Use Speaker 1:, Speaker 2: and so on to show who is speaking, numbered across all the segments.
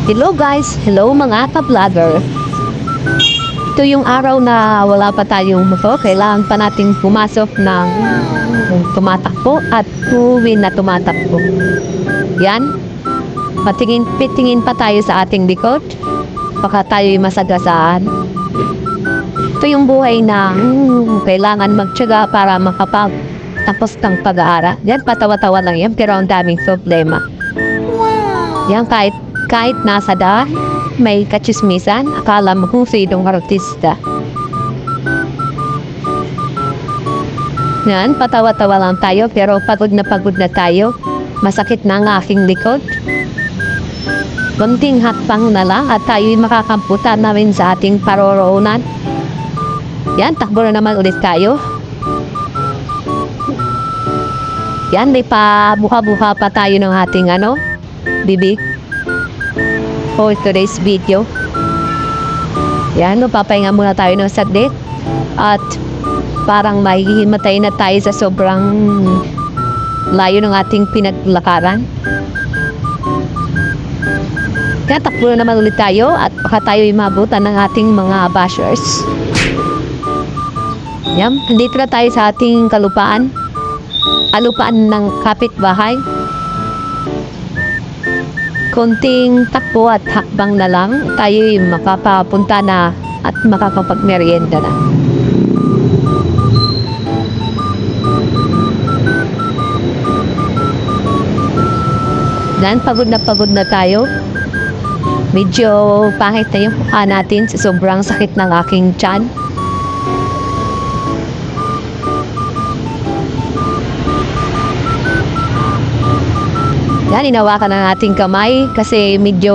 Speaker 1: Hello guys! Hello mga ka-vlogger! Ito yung araw na wala pa tayong motor. Kailangan pa nating pumasok ng tumatakbo at tuwin na tumatakbo. Yan. Pitingin pa tayo sa ating likod. Baka tayo'y masagasaan. Ito yung buhay na kailangan magtiyaga para makapagtapos ng pag-aaral. Yan, patawa-tawa lang yan pero ang daming problema. Yan, kahit nasa daan, may katsismisan, akala mo kung sinong artista. Yan, patawa-tawa lang tayo pero pagod na tayo. Masakit na ang aking likod. Konting hakbang na lang at tayo'y makakamputan namin sa ating paroroonan. Yan, takbo na naman ulit tayo. Yan, may buha-buha pa tayo ng ating bibig. For today's video. Yan, papahinga muna tayo ng saglit. At parang mahihimatay na tayo sa sobrang layo ng ating pinaglakaran. Kaya takbo na naman ulit tayo at baka tayo'y mabutan ng ating mga bashers. Yan, dito na tayo sa ating kalupaan. Alupaan ng kapitbahay. Konting takbo at hakbang na lang, tayo'y makapapunta na at makakapagmerienda na. Dan, pagod na tayo. Medyo pangit na yung mukha natin sa sobrang sakit ng aking tiyan. Yan, inawakan ng ating kamay kasi medyo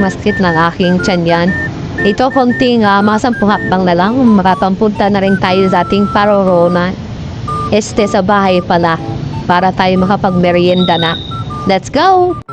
Speaker 1: masakit ng aking tiyan yan. Ito, konting mga 10 hakbang na lang, makakampunta na rin tayo sa ating paroroonan. Sa bahay pala, para tayo makapagmerienda na. Let's go!